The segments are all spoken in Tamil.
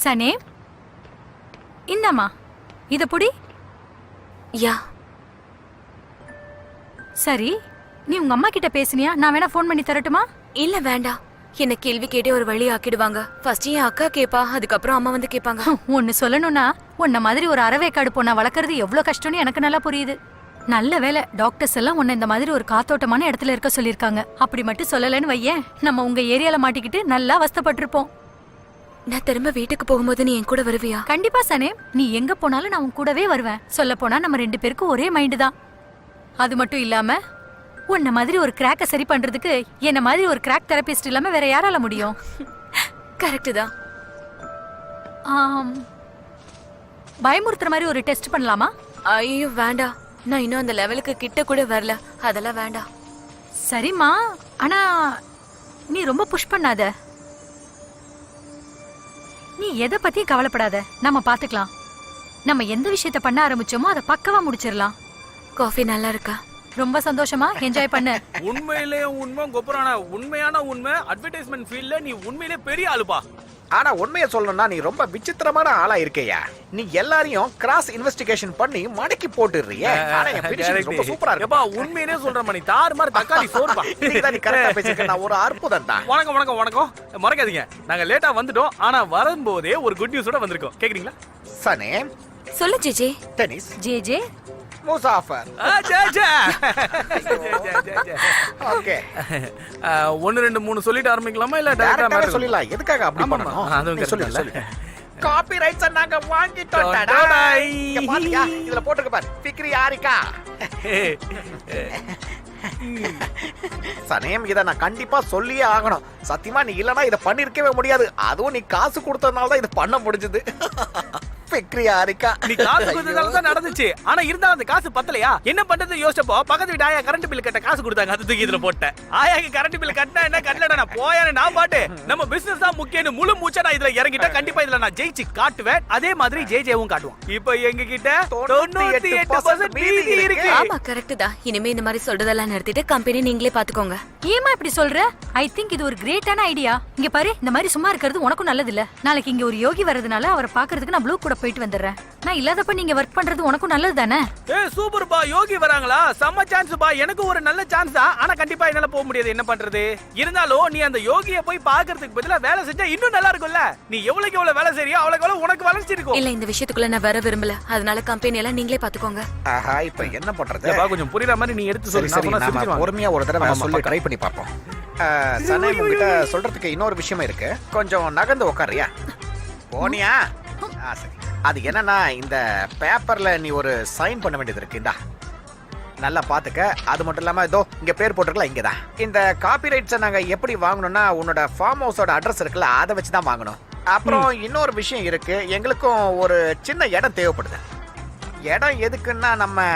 சனே, இந்தம்மா இத புடி. யா. சரி, நீ உங்க அம்மா கிட்ட பேசினியா? நான் வேணா ஃபோன் பண்ணி தரட்டுமா? இல்ல வேண்டாம். என்ன கேள்வி கேட்டே ஒரு வழி ஆக்கிடுவாங்க. ஃபர்ஸ்ட் என் அக்கா கேப்பா, அதுக்கப்புறம் அம்மா வந்து கேட்பாங்க. ஒன்னு சொல்லணும்னா, உன்ன மாதிரி ஒரு அறவேக்காடு பொண்ணை வளர்க்கறது எவ்வளவு கஷ்டம்னு எனக்கு நல்லா புரியுது. நல்ல வேலை டாக்டர்ஸ் எல்லாம் உன்னை இந்த மாதிரி ஒரு காத்தோட்டமான இடத்துல இருக்க சொல்லிருக்காங்க. அப்படி மட்டும் சொல்லலன்னு வையேன், நம்ம உங்க ஏரியால மாட்டிக்கிட்டு நல்லா அவஸ்தைப்பட்டிருப்போம். நான் திரும்ப வீட்டுக்கு போகும்போது நீ என் கூட வருவியா? கண்டிப்பா சனே, நீ எங்க போனாலும் நான் உன் கூடவே வருவேன். சொல்ல போனா நம்ம 2 பேருக்கும் ஒரே மைண்டு தான். அது மட்டும் இல்லாம உன்ன மாதிரி ஒரு கிராக்க சரி பண்றதுக்கு என்ன மாதிரி ஒரு கிராக் தெரபிஸ்ட் இல்லாம வேற யாரால முடியும்? கரெக்ட் தான். பயமுறுத்துற மாதிரி ஒரு டெஸ்ட் பண்ணலாமா? ஐயோ வேண்டாம். நான் இன்னும் அந்த லெவலுக்கு கிட்ட கூட வரல. அதெல்லாம் வேண்டாம். சரிம்மா, ஆனா நீ ரொம்ப புஷ் பண்ணாத. நீ எதை பத்தியும் கவலைப்படாத, நம்ம பாத்துக்கலாம். நம்ம எந்த விஷயத்த பண்ண ஆரம்பிச்சோமோ அதை பக்கவா முடிச்சிடலாம். காஃபி நல்லா இருக்கா? ரொம்ப சந்தோஷமா, என்ஜாய் பண்ணு. உண்மையிலேயே உண்மை கொப்பரான உண்மையான உண்மை. அட்வர்டைஸ்மெண்ட் ஃபீல்ட்ல நீ உண்மையிலே பெரிய ஆளுப்பா. ஆனா உண்மையை சொல்லணும்னா நீ ரொம்ப விசித்திரமான ஆளா இருக்கையா. நீ எல்லாரையும் கிராஸ் இன்வெஸ்டிகேஷன் பண்ணி மடக்கி போட்டுறியே. ஆனா என் finishing ரொம்ப சூப்பரா இருக்கு. ஏப்பா உண்மையிலே சொல்றேன் மணி, தாறு மாதிரி தக்காளி சோறுப்பா. இன்னைக்கு தான் நீ கரெக்டா பேசிருக்க. நான் ஒரு அற்புதம் தான். வணக்கம் வணக்கம் வணக்கம். மறக்காதீங்க, நாங்க லேட்டா வந்துட்டோம். ஆனா வரும்போதே ஒரு குட் நியூஸோட வந்திருக்கோம். கேக்குறீங்களா? சனே, சொல்லு ஜிஜி. Dennis, J Muzaffar. ஓகே, 1 2 3 சொல்லிட்டு ஆரம்பிக்கலாமா இல்ல டைரக்டா டைரக்டா சொல்லலாம். எதுக்காக அப்படி பண்ணணும்? அதுவும் நீ சொல்லு, கரெக்ட் சொல்லு. காப்பிரைட்ஸ் நாங்க வாங்கிட்டோம். டடாய். இங்க பாத்தியா, இதுல போட்டுக்க பாரு, ஃபிக்ரி ஆரிகா. சனேம், இத நான் கண்டிப்பா சொல்லியே ஆகணும். சத்தியமா நீ இல்லனா இத பண்ணிருக்கவே முடியாது. அதுவும் நீ காசு கொடுத்ததுனால தான் இத பண்ண முடிஞ்சது. ஃபிக்ரி ஆரிகா, நீ காசு கொடுத்ததால தான் நடந்துச்சு. ஆனா இருந்தாலும் அந்த காசு பத்தலையா? என்ன பண்றது யோசிச்சப்போ பக்கத்து வீட்டு ஆயா கரண்ட் பில் கட்ட காசு கொடுத்தாங்க. அது தூக்கி இதுல போட்டேன். ஆயாக்கு கரண்ட் பில் கட்டினா என்ன கட்டலடா நான் போயானே நான் பாட்டு. நம்ம பிசினஸ் தான் முக்கியம்னு முழு மூச்சா நான் இதுல இறங்கிட்டா கண்டிப்பா இதுல நான் ஜெயிச்சு காட்டுவேன். அதே மாதிரி ஜேஜேவும் காட்டுவான். இப்போ எங்க கிட்ட 98% மீதி இருக்கு. ஆமா கரெக்ட் தான். இனிமே இந்த மாதிரி சொல்றதெல்லாம் நிறுத்திட்டு கம்பெனி நீங்களே பாத்துக்கோங்க. ஏமா இப்படி சொல்ற? ஐ திங்க் இது ஒரு கிரேட்டான ஐடியா. இங்க பாரு, இந்த மாதிரி சும்மா இருக்கிறது உனக்கும் நல்லது இல்ல. நாளைக்கு இங்க ஒரு யோகி வரதுனால அவரை பாக்குறதுக்கு நான் ப்ளூ கூட போயிட்டு வந்துடுறேன். நான் இல்லாதப்ப நீங்க ஒர்க் பண்றது உனக்கும் நல்லது தானே? சூப்பர் பா, யோகி வராங்களா? செம்ம சான்ஸ் பா. எனக்கு ஒரு நல்ல சான்ஸ் தான். ஆனா கண்டிப்பா என்னால போக முடியாது. என்ன பண்றது? இருந்தாலும் நீ அந்த யோகியை போய் பாக்குறதுக்கு பதிலா வேலை செஞ்சா இன்னும் நல்லா இருக்கும்ல. நீ எவ்வளவுக்கு எவ்வளவு வேலை செய்றியோ அவ்வளவுக்கு எவ்வளவு உனக்கு வளர்ச்சி இருக்கும். இல்ல, இந்த விஷயத்துக்குள்ள நான் வர விரும்பல. அதனால கம்பெனி எல்லாம் நீங்களே பாத்துக்கோங்க. ஆஹா, இப்போ என்ன பண்றது? பா கொஞ்சம் புரியுற மாதிரி நீ எடுத்து சரி சொல்லு. சரி, நாம பொறுமையா ஒரு தடவை சொல்லி ட்ரை பண்ணி பாப்போம். சனே, உங்ககிட்ட சொல்றதுக்கு இன்னொரு விஷயம் இருக்கு. கொஞ்சம் நகர்ந்து உட்காரியா? போனியா? சரி. அது என்னன்னா, இந்த பேப்பர்ல நீ ஒரு சைன் பண்ண வேண்டியது இருக்கு. இந்தா, நல்லா பாத்துக்க. அது மட்டும் இல்லாம இதோ இங்க பேர் போட்டிருக்கல, இங்கதான். இந்த காப்பிரைட்ஸை நாங்க எப்படி வாங்கணும்னா, உன்னோட ஃபார்ம் ஹவுஸோட அட்ரஸ் இருக்குல்ல, அதை வச்சுதான் வாங்கணும். அப்புறம் இன்னொரு விஷயம் இருக்கு. எங்களுக்கும் ஒரு சின்ன இடம் தேவைப்படுது. இடம் எதுக்குன்னா நம்ம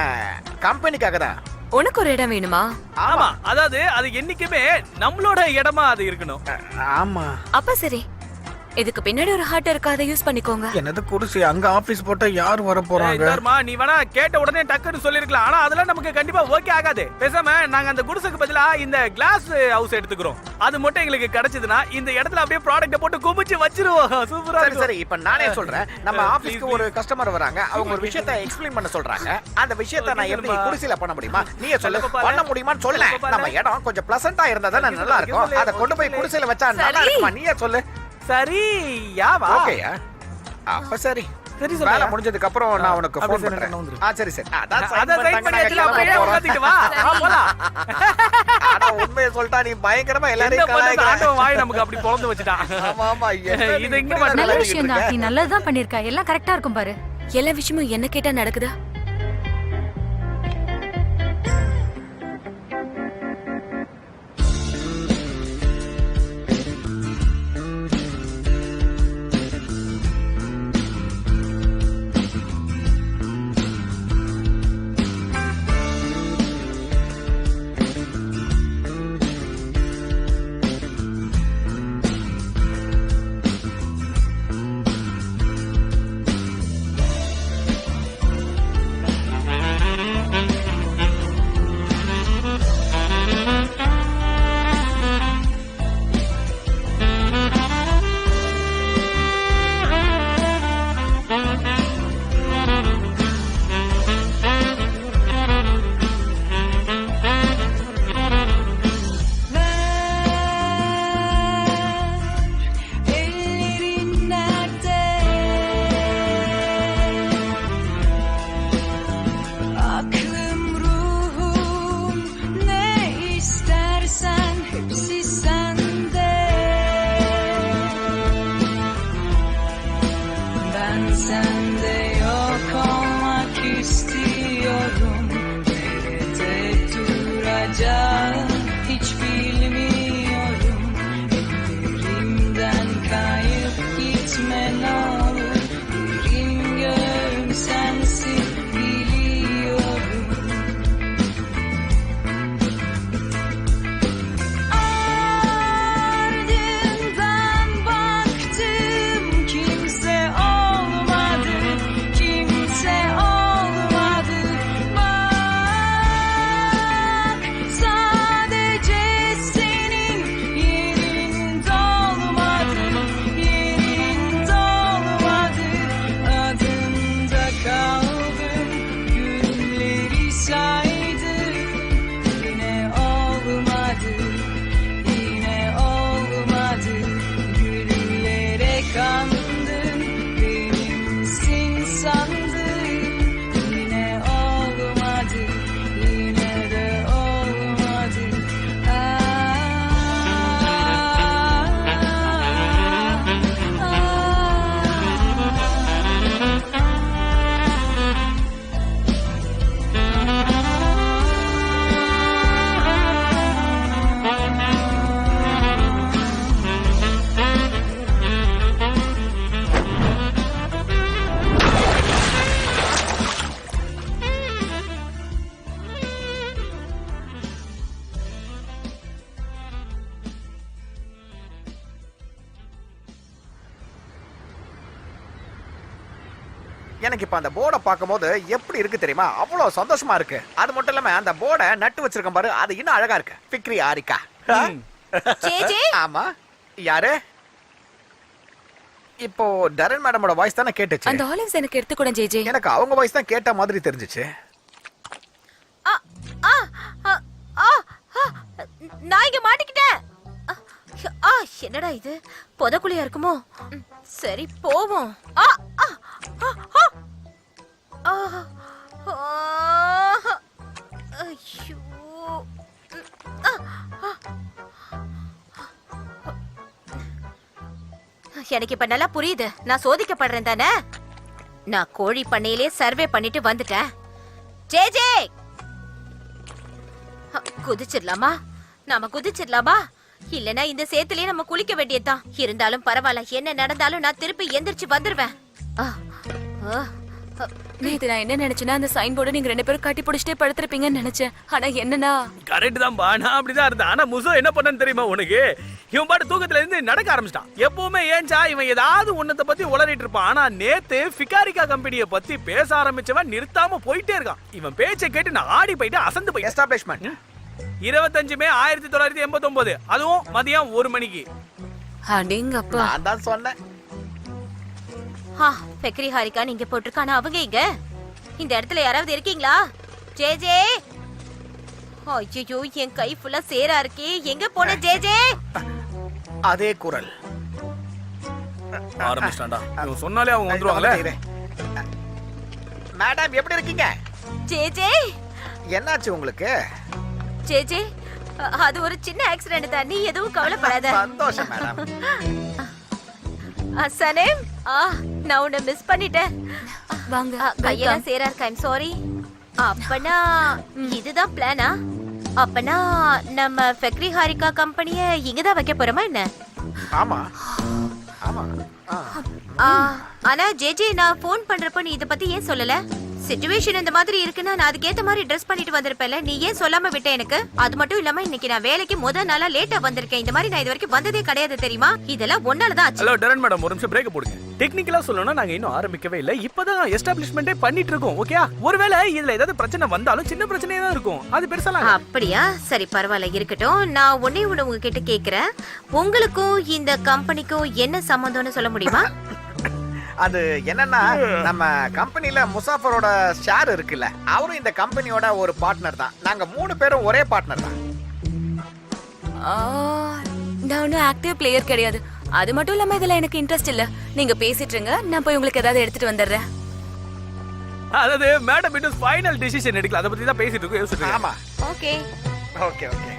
கம்பெனிக்காக தான். உனக்கு ஒரு இடம் வேணுமா? ஆமா, அதாவது அது என்னைக்குமே நம்மளோட இடமா அது இருக்கணும். ஆமா. அப்ப சரி, இதுக்கு பின்னாடி ஒரு ஹார்ட் இருக்கு, அதை யூஸ் பண்ணிக்கோங்க. என்னது குடிசை? அங்க ஆபீஸ் போட்டா யார் வர போறாங்க? நீ வேணா கேட்ட உடனே டக்குன்னு சொல்லிருக்கலாம். ஆனா அதெல்லாம் நமக்கு கண்டிப்பா ஓகே ஆகாது. பேசாம நாங்க அந்த குடிசைக்கு பதிலா இந்த கிளாஸ் ஹவுஸ் எடுத்துக்கிறோம். அது மட்டும் எங்களுக்கு கிடைச்சதுன்னா இந்த இடத்துல அப்படியே ப்ராடக்ட் போட்டு குமிச்சு வச்சிருவோம். சூப்பரா. சரி சரி, இப்ப நானே சொல்றேன். நம்ம ஆபீஸ்க்கு ஒரு கஸ்டமர் வராங்க. அவங்க ஒரு விஷயத்தை எக்ஸ்பிளைன் பண்ண சொல்றாங்க. அந்த விஷயத்தை நான் எப்படி குடிசையில பண்ண முடியுமா? நீயே சொல்லு. பண்ண முடியுமான்னு சொல்ல. நம்ம இடம் கொஞ்சம் பிளசண்டா இருந்தா தான் நல்லா இருக்கும். அதை கொண்டு போய் குடிசையில வச்சா நல்லா இருக்குமா? நீயே சொல்லு. சரி யாவா? ஓகேயா? அப்ப சரி. சரி, வேலை முடிஞ்சதுக்கு அப்புறம் நான் உனக்கு ஃபோன் பண்றேன். சரி சரி. ஆனா உண்மையை சொல்லிட்டா நீ பயங்கரமா எல்லாரையும் வாய் நமக்கு அப்படி பொளந்து வச்சுட்டான். ஆமா ஆமா, இது இங்க நல்ல விஷயம் தான். நீ நல்லதுதான் பண்ணிருக்க. எல்லாம் கரெக்டா இருக்கும் பாரு. எல்லா விஷயமும் என்ன கேட்டா நடக்குதா? எனக்கு இப்ப அந்த போர்டை பார்க்கும்போது எப்படி இருக்கு தெரியுமா? அவ்வளவு சந்தோஷமா இருக்கு. அது மட்டும் இல்லாம அந்த போர்டை நட்டு வச்சிருக்கேன் பாரு, அது இன்னும் அழகா இருக்கு. ஃபிக்ரி ஹாரிகா. ஜேஜே ஆமா, யாரு? இப்போ டரன் மேடமோட வாய்ஸ் தானே கேட்டுச்சு. அந்த ஆலிவ்ஸ் எனக்கு எடுத்துக்கூட ஜேஜே. எனக்கு அவங்க வாய்ஸ் தான் கேட்ட மாதிரி தெரிஞ்சுச்சு. ஆ, ஆ, ஆ, ஆ, ஆ, நான் இங்க மாட்டிக்கிட்டேன். ஆ, என்னடா இது, புதக்குழியா இருக்குமோ? சரி போவோம். ஆ, ஆ, ஆ, ஆ, ஆ, ஆ, ஐயோ. ஆ, ஆ. எனக்கு இப்ப நல்லா புரியுது. நான் சோதிக்கப்படுறேன் தானே. நான் கோழி பண்ணையிலே சர்வே பண்ணிட்டு வந்துட்டேன். ஜேஜே, குதிச்சிடலாமா? நாம குதிச்சிடலாமா? இல்லனா இந்த சேத்துலயே நம்ம குளிக்க வேண்டியதுதான். இருந்தாலும் பரவாயில்ல, என்ன நடந்தாலும் நான் திருப்பி எந்திரிச்சு வந்துருவேன். நேத்து நான் என்ன நினைச்சேன்னா, அந்த சைன் போர்டு நீங்க 2 பேரும் கட்டி பிடிச்சிட்டே படுத்திருப்பீங்கன்னு நினைச்சேன். ஆனா என்னன்னா, கரெக்ட் தான்பா, நான் அப்படிதான் இருந்தேன். ஆனா முசோ என்ன பண்ணன்னு தெரியுமா உனக்கு? இவன் பாட்டு தூக்கத்துல இருந்து நடக்க ஆரம்பிச்சிட்டான். எப்பவுமே ஏன்ச்சா இவன் ஏதாவது ஒன்னத்தை பத்தி உளறிட்டு இருப்பான். ஆனா நேத்து ஃபிகாரிகா கம்பெனியை பத்தி பேச ஆரம்பிச்சவன் நிறுத்தாம போயிட்டே இருக்கான். இவன் பேச்சை கேட்டு நான் ஆடி போயிட்டு அசந்து போய். எஸ்டாப்ளிஷ்மெண்ட் 25 மே 1989, அதுவும் மதியம் 1 மணிக்கு. அடேங்கப்பா. நான் தான் சொன்னேன். ஃபெக்ரி ஹாரிகா நீங்க போட்டிருக்கானா? அவங்க இங்க இந்த இடத்துல யாராவது இருக்கீங்களா? ஜேஜே, ஐயோ என் கை ஃபுல்லா சேரா இருக்கே. எங்க போன ஜேஜே? அதே குரல் ஆரம்பிச்சிட்டான்டா. இவன் சொன்னாலே அவங்க வந்துருவாங்களே. மேடம் எப்படி இருக்கீங்க? ஜேஜே, என்னாச்சு உங்களுக்கு? ஜேஜே, அது ஒரு சின்ன ஆக்சிடென்ட் தான். நீ எதுவும் கவலைப்படாத. சந்தோஷம் மேடம். சனேம், நான் உன்னை மிஸ் பண்ணிட்டேன். வாங்க. கையெல்லாம் சேரா இருக்கு. I'm sorry. அப்பனா இதுதான் பிளானா? அப்பனா நம்ம ஃபெக்ரி ஹாரிகா கம்பெனிய இங்கதான் வைக்க போறோமா என்ன? ஆமா ஆமா. ஆனா ஜேஜே, நான் போன் பண்றப்ப நீ இத பத்தி ஏன் சொல்லல? சிச்சுவேஷன் இந்த மாதிரி இருக்குன்னா நான் அதுக்கேத்த மாதிரி ட்ரெஸ் பண்ணிட்டு வந்திருப்பேன்ல. நீ ஏன் சொல்லாம விட்ட எனக்கு? அது மட்டும் இல்லாம இன்னைக்கு நான் வேலைக்கு முதல் நாளா லேட்டா வந்திருக்கேன். இந்த மாதிரி நான் இது வரைக்கும் வந்ததே கிடையாது தெரியுமா? இதெல்லாம் ஒன்னாலதான் ஆச்சு. ஹலோ டரன் மேடம், ஒரு நிமிஷம் பிரேக் போடுங்க. டெக்னிக்கலா சொல்லணும்னா நாங்க இன்னும் ஆரம்பிக்கவே இல்ல. இப்பதான் எஸ்டாப்ளிஷ்மெண்டே பண்ணிட்டு இருக்கோம். ஓகே, ஒருவேளை இதுல ஏதாவது பிரச்சனை வந்தாலும் சின்ன பிரச்சனையா தான் இருக்கும். அது பெருசாலாம். அப்படியா? சரி பரவாயில்ல, இருக்கட்டும். நான் ஒண்ணே ஒண்ணு உங்ககிட்ட கேக்குறேன். உங்களுக்கும் இந்த கம்பெனிக்கும் என்ன சம்பந்தம்னு சொல்ல முடியுமா? அது என்னன்னா, நம்ம கம்பெனில முசாஃபரோட ஷேர் இருக்குல்ல, அவரும் இந்த கம்பெனியோட ஒரு பார்ட்னர் தான். நாங்க 3 பேரும் ஒரே பார்ட்னர் தான். நான் ஒன்னும் ஆக்டிவ் பிளேயர் கிடையாது. அது மட்டும் இல்லாம இதுல எனக்கு இன்ட்ரெஸ்ட் இல்ல. நீங்க பேசிட்டு இருங்க, நான் போய் உங்களுக்கு ஏதாவது எடுத்துட்டு வந்துடுறேன். அதாவது மேடம் இன்னும் ஃபைனல் டிசிஷன் எடுக்கல. அத பத்தி தான் பேசிட்டு இருக்கோம். யோசிச்சுட்டு ஆமா. Okay okay okay.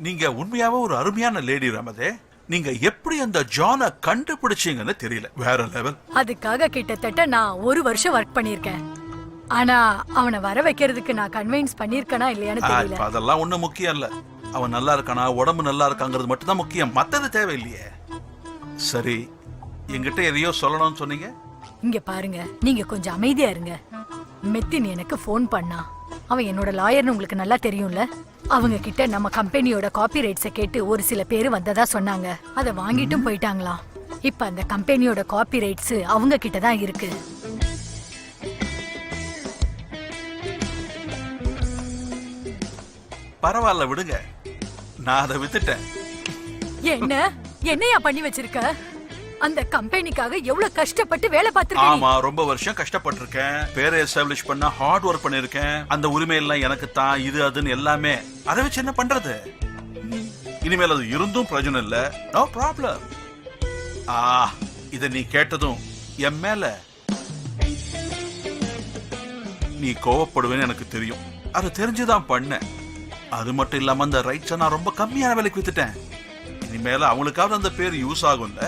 நீங்க உண்மையாவே ஒரு அருமையான லேடி ரமதே. நீங்க எப்படி அந்த ஜானை கண்டுபிடிச்சீங்கன்னு தெரியல. வேற லெவல். அதுக்காக கிட்டத்தட்ட நான் 1 வருஷம் ஒர்க் பண்ணிருக்கேன். ஆனா அவனை வர வைக்கிறதுக்கு நான் கன்வின்ஸ் பண்ணிருக்கனா இல்லையான்னு தெரியல. அதெல்லாம் ஒண்ணும் முக்கியம் இல்ல. அவன் நல்லா இருக்கானா, உடம்பு நல்லா இருக்காங்கிறது மட்டும் தான் முக்கியம். மத்தது தேவையில்லையே. சரி, என்கிட்ட எதையோ சொல்லணும்னு சொன்னீங்க. இங்க பாருங்க, நீங்க கொஞ்சம் அமைதியா இருங்க. மெத்தின் எனக்கு ஃபோன் பண்ணா. அவன் என்னோட லாயர்னு உங்களுக்கு நல்லா தெரியும்ல. அவங்க கிட்ட நம்ம கம்பெனியோட காப்பிரைட்ஸை கேட்டு ஒரு சில பேர் வந்ததா சொன்னாங்க. அதை வாங்கிட்டும் போயிட்டாங்களாம். இப்ப அந்த கம்பெனியோட காப்பிரைட்ஸ் அவங்க கிட்ட தான் இருக்கு. பரவாயில்ல விடுங்க, நான் அதை வித்துட்டேன். என்னையா பண்ணி வச்சிருக்க? அந்த கம்பெனிக்காக எவ்வளவு கஷ்டப்பட்டு வேலை பார்த்திருக்கேன். ஆமா, ரொம்ப வருஷம் கஷ்டப்பட்டிருக்கேன். பேரை எஸ்டாப்ளிஷ் பண்ண ஹார்ட் ஒர்க் பண்ணிருக்கேன். அந்த உரிமை எல்லாம் எனக்கு தான். இது அதுன்னு எல்லாமே. அதை வச்சு என்ன பண்றது? இனிமேல் அது இருந்தும் பிரயோஜனம் இல்ல. No problem. இத நீ கேட்டதும் என் மேல நீ கோவப்படுவேன்னு எனக்கு தெரியும். அதை தெரிஞ்சுதான் பண்ணேன். அது மட்டும் இல்லாம அந்த ரைட்ஸை நான் ரொம்ப கம்மியான விலைக்கு வித்துட்டேன். இனிமேல அவங்களுக்காவது அந்த பேர் யூஸ் ஆகும்ல.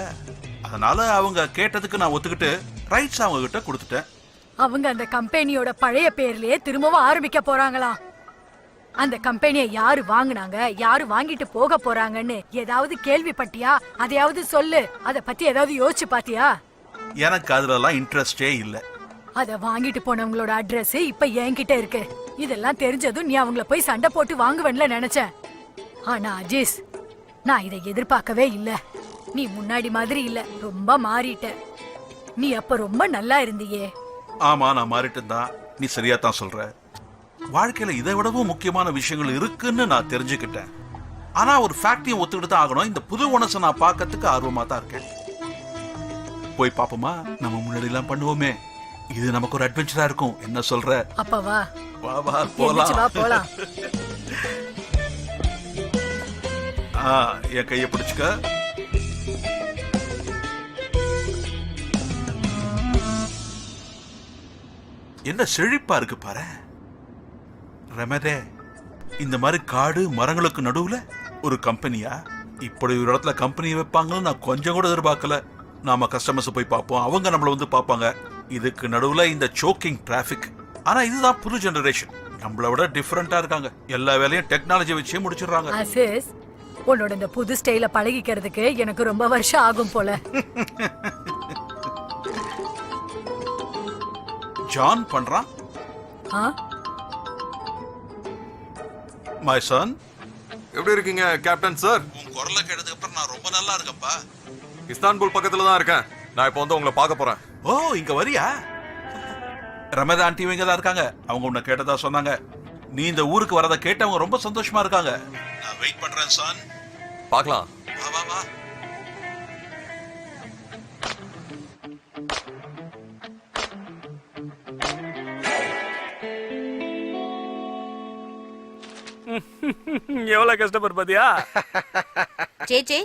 அதனால அவங்க கேட்டதுக்கு நான் ஒத்துக்கிட்டு ரைட்ஸ் அவங்க கிட்ட கொடுத்துட்டேன். அவங்க அந்த கம்பெனியோட பழைய பேர்லயே திரும்பவும் ஆரம்பிக்க போறாங்களாம். அந்த கம்பெனியை யாரு வாங்குனாங்க, யாரு வாங்கிட்டு போக போறாங்கன்னு ஏதாவது கேள்விப்பட்டியா? அதையாவது சொல்லு. அத பத்தி ஏதாவது யோசிச்சு பாத்தியா? எனக்கு அதுலலாம் இன்ட்ரெஸ்டே இல்ல. அத வாங்கிட்டு போனவங்களோட அட்ரஸ் இப்ப என்கிட்ட இருக்கு. இதெல்லாம் தெரிஞ்சதும் நீ அவங்கள போய் சண்டை போட்டு வாங்குவேன்ல நினைச்சேன். ஆனா அஜீஸ், நான் இதை எதிர்பார்க்கவே இல்ல. நீ முன்னாடி மாதிரி இல்ல, ரொம்ப மாறிட்ட. நீ அப்ப ரொம்ப நல்லா இருந்தியே. ஆமா, நான் மாறிட்டேன் தான். நீ சரியா தான் சொல்ற. வாழ்க்கையில இதை விடவும் முக்கியமான விஷயங்கள் இருக்குன்னு நான் தெரிஞ்சுக்கிட்டேன். ஆனா ஒரு ஃபேக்டையும் ஒத்துக்கிட்டு தான் ஆகணும். இந்த புது ஓனர்ஸை நான் பார்க்கறதுக்கு ஆர்வமா தான் இருக்கேன். போய் பாப்போமா? நம்ம முன்னாடி எல்லாம் பண்ணுவோமே, இது நமக்கு ஒரு அட்வென்ச்சரா இருக்கும். என்ன சொல்ற? அப்ப வா, வா வா எந்திரிச்சு வா, போலாம். போலாம். என் கையை பிடிச்சுக்க. என்ன செழிப்பா இருக்கு பாரு ரமதே. இந்த மாதிரி காடு மரங்களுக்கு நடுவுல ஒரு கம்பெனியா? இப்படி ஒரு இடத்துல கம்பெனி வைப்பாங்கன்னு நான் கொஞ்சம் கூட எதிர்பார்க்கல. நாம கஸ்டமர்ஸ் போய் பார்ப்போம், அவங்க நம்மள வந்து பார்ப்பாங்க. இதுக்கு நடுவுல இந்த சோக்கிங் டிராபிக். ஆனா இதுதான் புது ஜெனரேஷன், நம்மள விட டிஃபரெண்டா இருக்காங்க. எல்லா வேலையும் டெக்னாலஜி வச்சே முடிச்சிடுறாங்க. ஆசிஸ், உன்னோட இந்த புது ஸ்டைல பழகிக்கிறதுக்கு எனக்கு ரொம்ப வருஷம் ஆகும் போல. ஜான் பண்றான். மை சன், எப்படி இருக்கீங்க கேப்டன் சார்? உன் குரலை கேட்டதுக்கு அப்புறம் நான் ரொம்ப நல்லா இருக்கேன்ப்பா. இஸ்தான்புல் பக்கத்துல தான் இருக்கேன். நான் இப்போ வந்து உங்களை பார்க்க போறேன். ஓ, இங்க வரியா? ரமேதா ஆண்டி இங்க தான் இருக்காங்க. அவங்க உன்னை கேட்டதா சொன்னாங்க. நீ இந்த ஊருக்கு வரதை கேட்டு அவங்க ரொம்ப சந்தோஷமா இருக்காங்க. நான் வெயிட் பண்றேன் சன். பார்க்கலாம். வா வா வா. எவ்வளவு கஷ்டப்பட்டு பாத்தியா? ஜே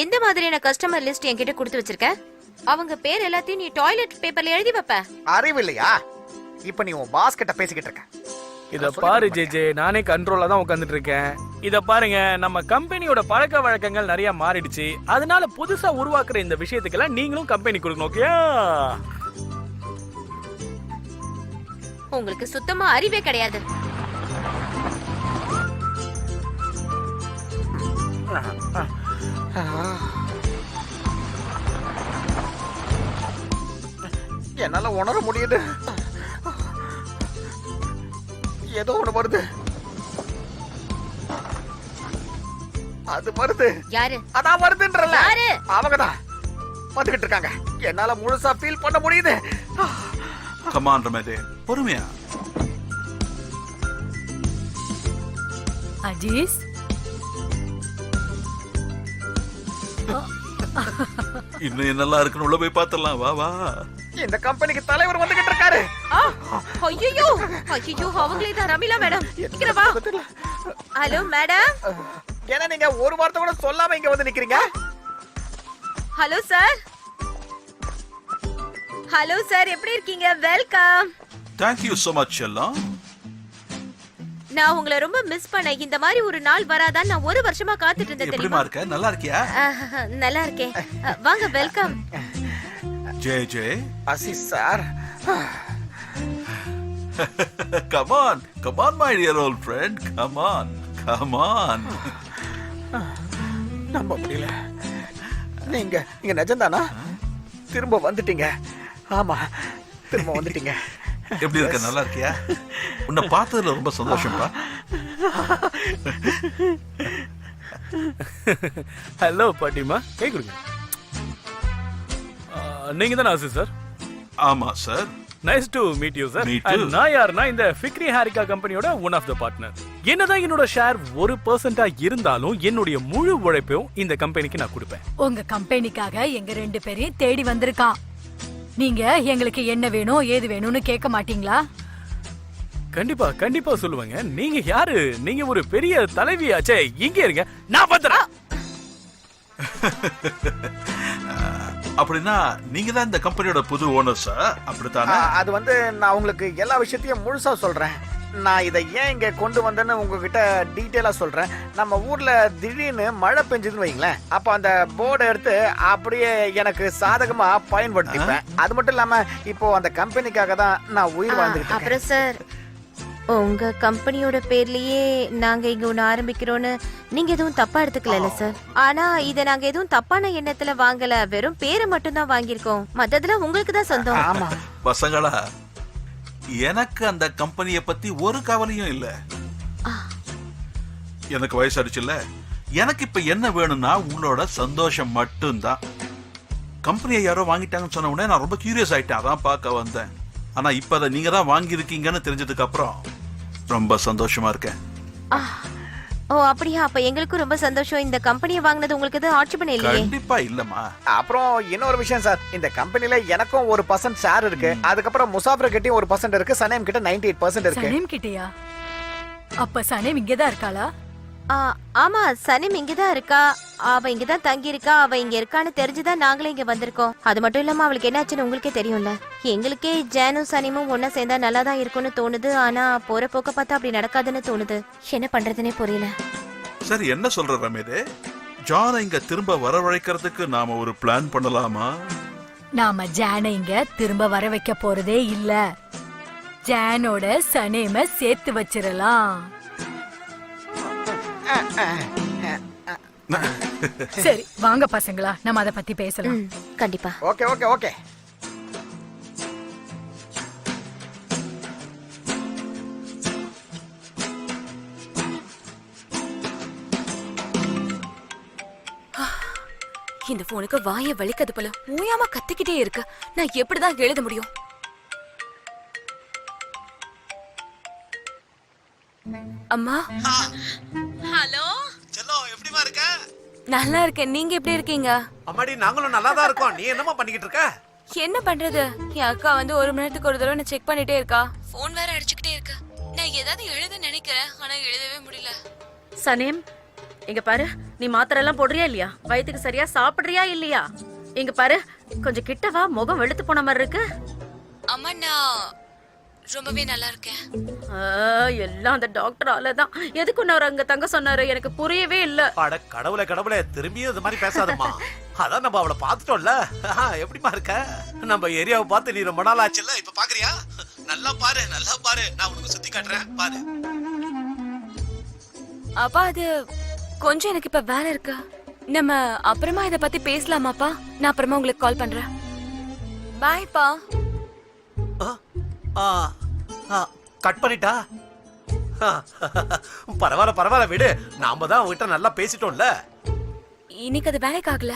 எந்த மாதிரியான கஸ்டமர் லிஸ்ட் என்கிட்ட கொடுத்து வச்சிருக்க? அவங்க பேர் எல்லாத்தையும் நீ டாய்லெட் பேப்பர்ல எழுதி வைப்ப? அறிவு இல்லையா? இப்ப நீ உன் பாஸ் கிட்ட பேசிக்கிட்டு இருக்க. இத பாரு ஜே, நானே கண்ட்ரோலா தான் உட்கார்ந்துட்டு இருக்கேன். இத பாருங்க, நம்ம கம்பெனியோட பழக்க வழக்கங்கள் நிறைய மாறிடுச்சு. அதனால புதுசா உருவாக்குற இந்த விஷயத்துக்கெல்லாம் நீங்களும் கம்பெனி கொடுக்கணும். ஓகே? உங்களுக்கு சுத்தமா அறிவே கிடையாது. என்னால உணர முடியுது, ஏதோ ஒண்ணு வருது. அது வருது. யாரு? அதான் வருதுன்றல. யாரு? அவங்கதான் வந்துகிட்டு இருக்காங்க. என்னால முழுசா ஃபீல் பண்ண முடியுது. கமான் ரமேதே, பொறுமையா. அஜீஸ், இன்னும் என்னெல்லாம் இருக்குன்னு உள்ள போய் பார்த்துடலாம். வா வா. இந்த கம்பெனிக்கு தலைவர் வந்துகிட்டு இருக்காரு. ஐயோ ஐயோ, அவங்களே தான் ரமிலா மேடம். சீக்கிரம் வா. Hello madam. ஏன்னா நீங்க ஒரு வார்த்தை கூட சொல்லாம இங்க வந்து நிக்கிறீங்க? Hello sir. ஹலோ சார், எப்படி இருக்கீங்க? வெல்கம். தேங்க்யூ so much எல்லாம். நான் உங்களை ரொம்ப மிஸ் பண்ணேன். இந்த மாதிரி ஒரு நாள் வராதான் நான் ஒரு வருஷமா காத்துட்டு இருந்தேன் எப்படிமா தெரியுமா? இருக்க? நல்லா இருக்கியா? நல்லா இருக்கேன். வாங்க, welcome. J Aziz sir, come on my dear old friend, come on. நம்ப முடியல. நீங்க நிஜம்தானா? திரும்ப வந்துட்டீங்க? ஆமா, திரும்ப வந்துட்டீங்க. எப்படி இருக்க? நல்லா இருக்கியா? உன்னை பார்த்ததுல ரொம்ப சந்தோஷம்ப்பா. ஹலோ பாட்டிமா, கை கொடுங்க. நீங்க தானே ஆசிஸ் சார்? ஆமா sir. Nice to meet you sir. Me too. நான் யாருன்னா இந்த ஃபிக்ரி ஹாரிகா கம்பெனியோட ஒன் ஆஃப் த பார்ட்னர். என்னதான் என்னோட ஷேர் 1% இருந்தாலும் என்னுடைய முழு உழைப்பையும் இந்த கம்பெனிக்கு நான் கொடுப்பேன். உங்க கம்பெனிக்காக எங்க 2 பேரையும் தேடி வந்திருக்கான். நீங்க எங்களுக்கு என்ன வேணும் ஏது வேணும்னு கேட்க மாட்டீங்களா? கண்டிப்பா சொல்லுவாங்க. நீங்க யாரு? நீங்க ஒரு பெரிய தலைவியாச்சே. இங்கே இருங்க, நான் வந்துறேன். அப்படின்னா நீங்க தான் இந்த கம்பெனியோட புது ஓனர்ஸா? அப்படித்தானே? அது வந்து நான் உங்களுக்கு எல்லா விஷயத்தையும் முழுசா சொல்றேன். நான் இதை ஏன் இங்க கொண்டு வந்தேன்னு உங்ககிட்ட டீட்டெயிலா சொல்றேன். நம்ம ஊர்ல திடீர்னு மழை பெஞ்சதுன்னு வைங்களேன், அப்ப அந்த போர்டை எடுத்து அப்படியே எனக்கு சாதகமா பயன்படுத்திப்பேன். அது மட்டும் இல்லாம இப்போ அந்த கம்பெனிக்காக தான் நான் உயிர் வாழ்ந்துகிட்டு இருக்கேன். அப்புறம் சார், உங்க கம்பெனியோட பேர்லயே நாங்க இங்க ஒண்ணு ஆரம்பிக்கிறோம்னு நீங்க எதுவும் தப்பா எடுத்துக்கல சார்? ஆனா இத நாங்க எதுவும் தப்பான எண்ணத்துல வாங்கல, வெறும் பேரை மட்டும் தான் வாங்கியிருக்கோம். மத்ததுல உங்களுக்கு தான் சொந்தம். ஆமா பசங்களா, எனக்கு அந்த கம்பெனியை பத்தி ஒரு கவலையும் இல்ல. எனக்கு வயசாடுச்சுல்ல, எனக்கு இப்ப என்ன வேணும்னா உங்களோட சந்தோஷம் மட்டும்தான். கம்பெனியை யாரோ வாங்கிட்டாங்கன்னு சொன்ன உடனே நான் ரொம்ப கியூரியஸ் ஆயிட்டேன், அதான் பார்க்க வந்தேன். ஆனா இப்ப அதை நீங்க தான் வாங்கியிருக்கீங்கன்னு தெரிஞ்சதுக்கு அப்புறம் ரொம்ப சந்தோஷமா இருக்கேன். ஓ அப்படியா? அப்ப எங்களுக்கும் ரொம்ப சந்தோஷம். இந்த கம்பெனியை வாங்குனது உங்களுக்கு எதுவும் ஆட்சேபனை இல்லையே? கண்டிப்பா இல்லம்மா. அப்புறம் இன்னொரு விஷயம் சார், இந்த கம்பெனில எனக்கும் 1% ஷேர் இருக்கு. அதுக்கப்புறம் முசாஃபர் கிட்டயும் 1% இருக்கு. சனேம் கிட்ட 98% இருக்கு. சனேம் கிட்டயா? அப்ப சனேம் இங்கதான் இருக்காளா? ஆமா, சனிம் இங்கதான் இருக்கா. அவ இங்கதான் தங்கி இருக்கா. அவ இங்க இருக்கான்னு தெரிஞ்சுதான் நாங்களே இங்க வந்திருக்கோம். அது மட்டும் இல்லாம அவளுக்கு என்ன ஆச்சுன்னு உங்களுக்கே தெரியும்ல. எங்களுக்கே ஜானும் சனிமும் ஒன்னா சேர்ந்தா நல்லா தான் இருக்கும்னு தோணுது. ஆனா போற போக்க பார்த்தா அப்படி நடக்காதுன்னு தோணுது. என்ன பண்றதுன்னே புரியல. சரி, என்ன சொல்ற ரமேதே? ஜானை இங்க திரும்ப வரவழைக்கிறதுக்கு நாம ஒரு பிளான் பண்ணலாமா? நாம ஜானை இங்க திரும்ப வர வைக்க போறதே இல்ல. ஜானோட சனேம சேர்த்து வச்சிரலாம். சரி வாங்க பசங்களா, நம்ம அத பத்தி பேசலாம். கண்டிப்பா. Okay okay okay. இந்த போனுக்கு வாய வலிக்காது போல, ஓயாம கத்திக்கிட்டே இருக்கு. நான் எப்படிதான் எழுத முடியும்? அம்மா. ஹலோ செல்லம், எப்படிமா இருக்க? நல்லா இருக்கேன். நீங்க எப்படி இருக்கீங்க? அம்மாடி, நாங்களும் நல்லா தான் இருக்கோம். நீ என்னமா பண்ணிக்கிட்டு இருக்க? என்ன பண்றது, என் அக்கா வந்து 1 மணி நேரத்துக்கு ஒரு தடவை நான் செக் பண்ணிட்டே இருக்கா. போன் வேற அடிச்சுக்கிட்டே இருக்கு. நான் ஏதாவது எழுத நினைக்கிறேன், ஆனா எழுதவே முடியல. சனேம், இங்க பாரு, நீ மாத்திரை எல்லாம் போடுறியா இல்லையா? வயித்துக்கு சரியா சாப்பிடுறியா இல்லையா? இங்க பாரு, கொஞ்சம் கிட்ட வா, முகம் வெளுத்து போன மாதிரி இருக்கு. அம்மா, நான் ரொம்பவே நல்லா இருக்கேன். எல்லாம் அந்த டாக்டரால தான். எதுக்கு நான் அங்க தங்க சொன்னாரு எனக்கு புரியவே இல்ல. அட கடவுளே கடவுளே, திரும்பியும் இது மாதிரி பேசாதம்மா. அதான் நம்ம அவளை பாத்துட்டோம்ல. எப்படிமா இருக்க? நம்ம ஏரியாவை பார்த்து நீ ரொம்ப நாள் ஆச்சுல்ல, இப்ப பாக்குறியா? நல்லா பாரு, நல்லா பாரு, நான் உனக்கு சுத்தி காட்டுறேன் பாரு. அப்பா, அது கொஞ்சம் எனக்கு இப்ப வேலை இருக்கு. நம்ம அப்புறமா இத பத்தி பேசலாமாப்பா? நான் அப்புறமா உங்களுக்கு கால் பண்றேன். பாய்ப்பா. கட் பண்ணிட்டா? பரவாயில்ல பரவாயில்ல, விடு. நாம தான் அவகிட்ட நல்லா பேசிட்டோம்ல. இன்னைக்கு அது வேலைக்கு ஆகல.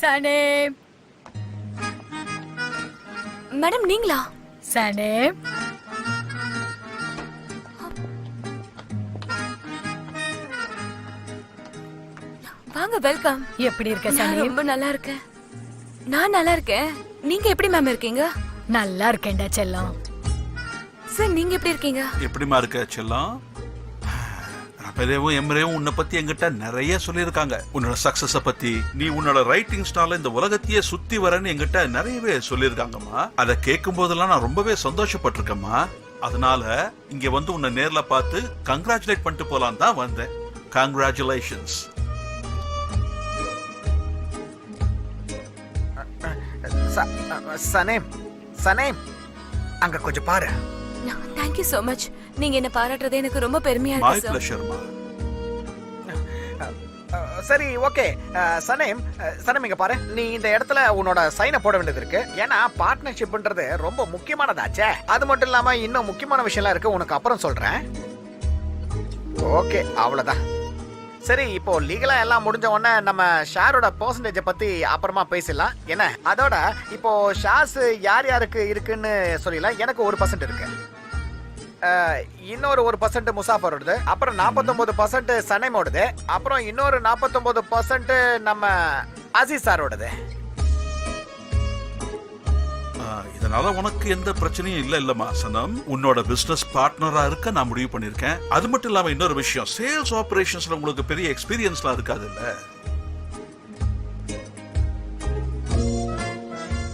சனேம். மேடம், நீங்களா? சனேம், வாங்க, வெல்கம். எப்படி இருக்க நான் சனேம்? ரொம்ப நல்லா இருக்கேன். நான் நல்லா இருக்கேன். நீங்க எப்படி மேம் இருக்கீங்க? நல்லா இருக்கேன்டா செல்லம். சார், நீங்க எப்படி இருக்கீங்க? எப்படிமா இருக்க செல்லம்? ரமேதேவும் எம்ரேவும் உன்னை பத்தி என்கிட்ட நிறைய சொல்லியிருக்காங்க. உன்னோட சக்சஸ பத்தி, நீ உன்னோட ரைட்டிங் ஸ்டார்ல இந்த உலகத்தையே சுத்தி வரன்னு என்கிட்ட நிறையவே சொல்லியிருக்காங்கம்மா. அதை கேட்கும் போதெல்லாம் நான் ரொம்பவே சந்தோஷப்பட்டிருக்கேம்மா. அதனால இங்க வந்து உன்னை நேர்ல பார்த்து கங்க்ராச்சுலேட் பண்ணிட்டு போலாம் தான் வந்தேன். கங்க்ராச்சுலேஷன்ஸ். சனேம், சனேம், அங்க கொஞ்சம் பாரு. Thank you so much. நீங்க என்ன பாராட்டுறது எனக்கு ரொம்ப பெருமையா மை இருக்கு சார். ப்ளஷர்மா. சரி ஓகே. சனேம், சனேம் இங்க பாரு, நீ இந்த இடத்துல உன்னோட சைனை போட வேண்டியது இருக்கு. ஏன்னா பார்ட்னர்ஷிப்ன்றது ரொம்ப முக்கியமானதாச்சே. அது மட்டும் இல்லாம இன்னும் முக்கியமான விஷயம்லாம் இருக்கு, உனக்கு அப்புறம் சொல்றேன். ஓகே, அவ்வளவுதான். சரி, இப்போ லீகலா எல்லாம் முடிஞ்ச உடனே நம்ம ஷேரோட பெர்சன்டேஜை பத்தி அப்புறமா பேசலாம். என்ன, அதோட இப்போ ஷேர்ஸ் யார் யாருக்கு இருக்குன்னு சொல்லலாம். எனக்கு 1% இருக்கு. இன்னொரு 1% முசாஃபரோடது. அப்புறம் 49% சனேமோடது. அப்புறம் இன்னொரு 49% நம்ம அசீஸ் சாரோடது. இதனால உனக்கு எந்த பிரச்சனையும் இல்ல இல்லம்மா சனம். உன்னோட பிசினஸ் பார்ட்னரா இருக்க நான் முடிவு பண்ணிருக்கேன். அது மட்டும் இல்லாம இன்னொரு விஷயம், சேல்ஸ் ஆபரேஷன்ஸ்ல உங்களுக்கு பெரிய எக்ஸ்பீரியன்ஸ்லாம் இருக்காது இல்ல?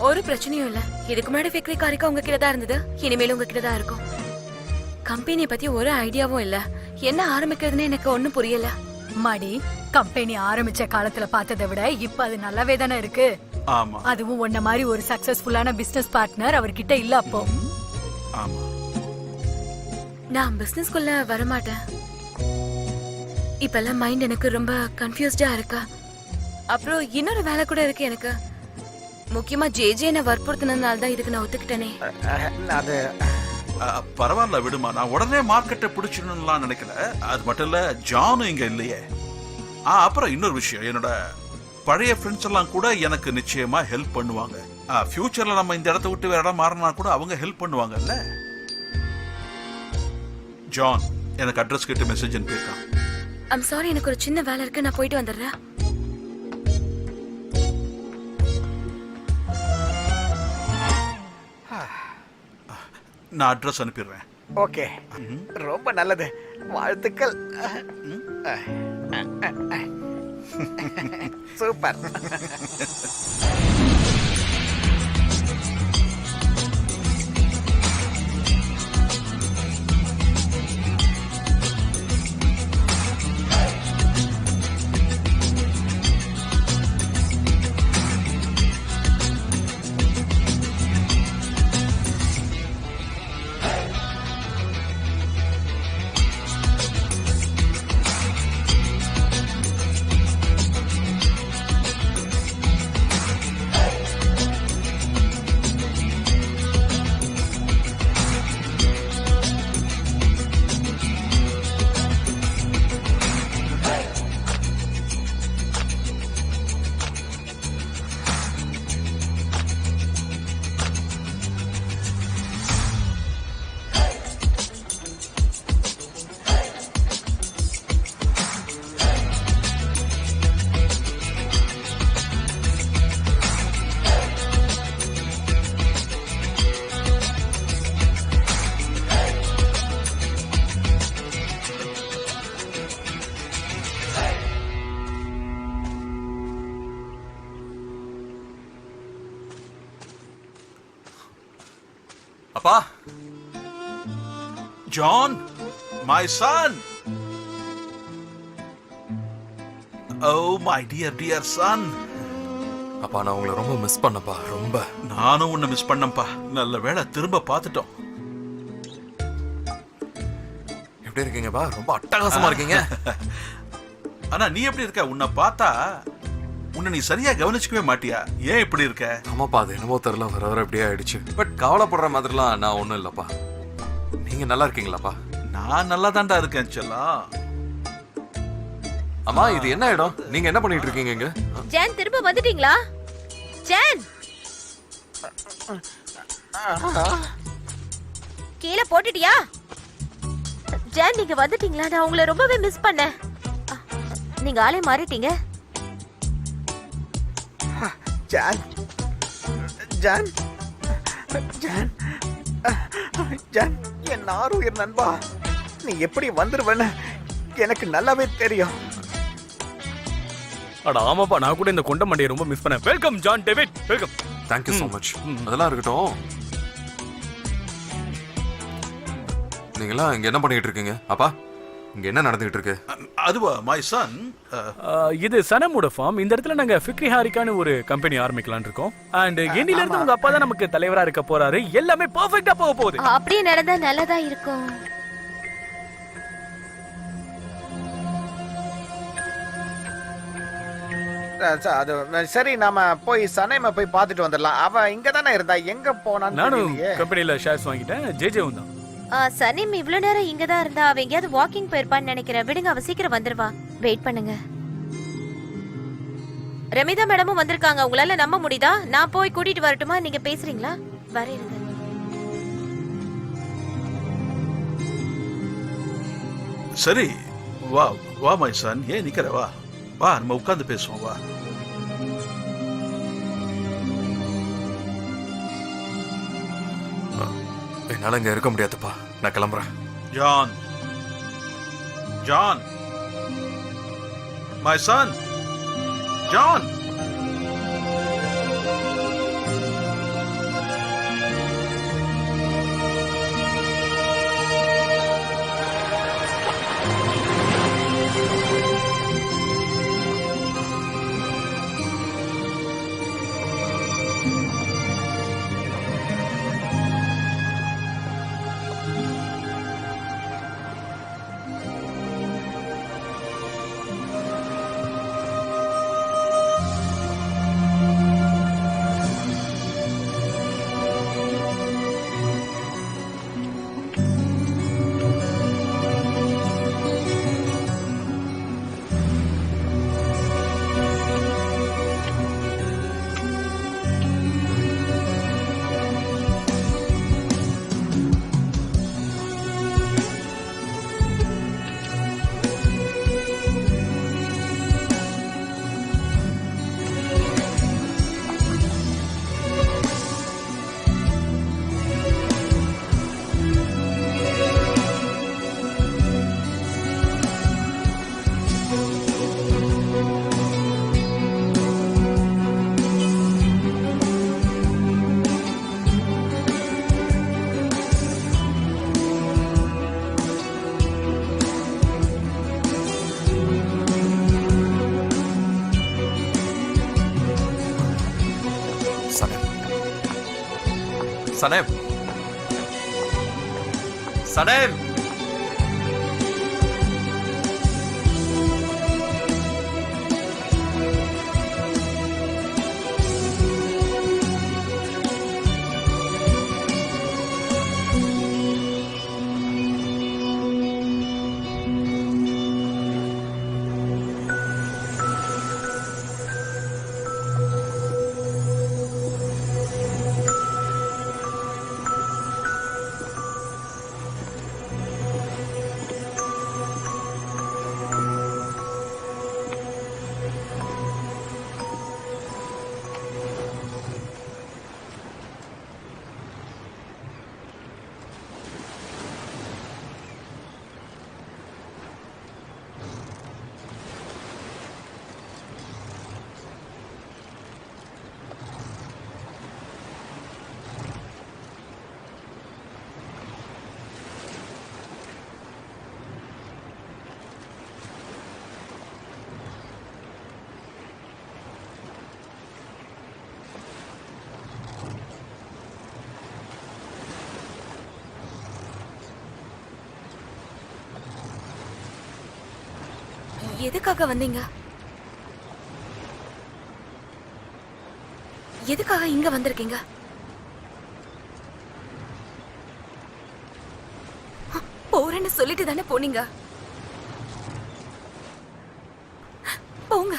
ஒரு பிரச்சனையும் இல்ல. இதுக்கு முன்னாடி ஃபேக்டரி காரிக்கா உங்ககிட்ட தான் இருந்தது, இனிமேலும் உங்ககிட்ட தான் இருக்கும். கம்பெனி பத்தி ஒரு ஐடியாவும் இல்ல. என்ன ஆரம்பிக்கிறதுன்னு எனக்கு ஒண்ணும் புரியல. மாடி, கம்பெனி ஆரம்பிச்ச காலத்துல பார்த்ததை விட இப்ப அது நல்லாவே தானே இருக்கு. ஆமா, அதுவும் உன்ன மாதிரி ஒரு சக்சஸ்ஃபுல்லான பிசினஸ் பார்ட்னர் அவர்கிட்ட இல்ல. அப்போ ஆமா. நான் பிசினஸ்க்குள்ள வரமாட்டேன். இப்பெல்லாம் மைண்ட் எனக்கு ரொம்ப கன்ஃபியூஸ்டா இருக்கா. அப்புறம் இன்னொரு வேலை கூட இருக்கு எனக்கு. முக்கியமா ஜேஜே என்ன வற்புறுத்தினதுனால தான் இதுக்கு நான் ஒத்துக்கிட்டேனே. அது பரவாயில்ல விடுமா, நான் உடனே மார்க்கெட்டை பிடிச்சிடணும்லாம் நினைக்கல. அது மட்டும் இல்ல, ஜானும் இங்க இல்லையே. அப்புறம் இன்னொரு விஷயம், என்னோட பழைய ஃப்ரெண்ட்ஸ் எல்லாம் கூட எனக்கு நிச்சயமா ஹெல்ப் பண்ணுவாங்க. ஃபியூச்சர்ல நம்ம இந்த இடத்த விட்டு வேற இடம் மாறினா கூட அவங்க ஹெல்ப் பண்ணுவாங்கல்ல. ஜான் எனக்கு அட்ரஸ் கேட்டு மெசேஜ் அனுப்பியிருக்கான். ஐம் சாரி, எனக்கு ஒரு சின்ன வேலை இருக்கு, நான் போயிட்டு வந்துடுறேன். நான் அட்ரஸ் அனுப்பிடுறேன். ஓகே, ரொம்ப நல்லது, வாழ்த்துக்கள். சூப்பர். அப்பா, John, my son. Oh, my dear son. அப்பா நான் உங்களை ரொம்ப மிஸ் பண்ணப்பா, ரொம்ப. நானும் உன்னை மிஸ் பண்ணப்பா. நல்ல வேளை திரும்ப பார்த்துட்டோம். எப்படி இருக்கீங்கப்பா? ரொம்ப அட்டகாசமா இருக்கீங்க. ஆனா நீ எப்படி இருக்க? உன்னை பார்த்தா உன்னை நீ சரியா கவனிச்சுக்கவே மாட்டியா? ஏன் இப்படி இருக்க? ஆமாப்பா, அது என்னமோ தெரியல, வர வர அப்படியே ஆயிடுச்சு. பட் கவலைப்படுற மாதிரிலாம் நான் ஒண்ணும் இல்லப்பா. நீங்க நல்லா இருக்கீங்களாப்பா? நான் நல்லா தான்டா இருக்கேன் செல்லம். அம்மா, இது என்ன இடம்? நீங்க என்ன பண்ணிட்டு இருக்கீங்க இங்க? ஜான், திரும்ப வந்துட்டீங்களா? ஜான், கீழே போட்டுட்டியா? ஜான், நீங்க வந்துட்டீங்களா? நான் உங்களை ரொம்பவே மிஸ் பண்ணேன். நீங்க ஆளே மாறிட்டீங்க. ஜான், ஜான், ஜான், ஜான், என் ஆருயிர் நண்பா, நீ எப்படி வந்துருவேன்னு எனக்கு நல்லாவே தெரியும். அட ஆமாப்பா, நான் கூட இந்த கொண்ட மண்டையை ரொம்ப மிஸ் பண்ணேன். Welcome John David, welcome. Thank you so much. அதெல்லாம் இருக்கட்டும், நீங்களா இங்க என்ன பண்ணிட்டு இருக்கீங்க? அப்பா, இங்க என்ன நடந்துகிட்டு இருக்கு? அதுவா my son? இது சனமோட ஃபார்ம். இந்த இடத்துல நாங்க ஃபிக்ரி ஹாரிக்கான ஒரு கம்பெனி ஆரம்பிக்கலாம்னு இருக்கோம். அண்ட் இன்னில இருந்து உங்க அப்பா தான் நமக்கு தலைவரா இருக்க போறாரு. எல்லாமே பெர்ஃபெக்ட்டா போக போகுது. அப்படியே நடந்தா நல்லதா இருக்கும். அது சரி, நாம போய் சனைம போய் பார்த்துட்டு வந்துடலாம். அவ இங்க தானே இருந்தா, எங்க போனான்னு நானும் தெரியலையே. கம்பெனில ஷேர்ஸ் வாங்கிட்டேன். ஜேஜேவும் தான். சனிம் இவ்ளோ நேரம் இங்க தான் இருந்தா. அவ எங்கயாவது வாக்கிங் போயிருப்பான்னு நினைக்கிறேன். விடுங்க, அவ சீக்கிரம் வந்துருவா. வெயிட் பண்ணுங்க. ரமிதா மேடமும் வந்திருக்காங்க. உங்களால நம்ப முடியுதா? நான் போய் கூட்டிட்டு வரட்டுமா? நீங்க பேசுறீங்களா? வரேங்க. சரி, வா வா my son. ஏன் நிக்கிற? வா வா, நம்ம உட்கார்ந்து பேசுவோம். வா. என்னால இங்க இருக்க முடியாதுப்பா, நான் கிளம்புறேன். John, John, my son, John. சனேம் சனேம் எதுக்காக வந்தீங்க? எதுக்காக இங்க வந்திருக்கீங்க? போறேன்னு சொல்லிட்டு தானே போனீங்க. போங்க,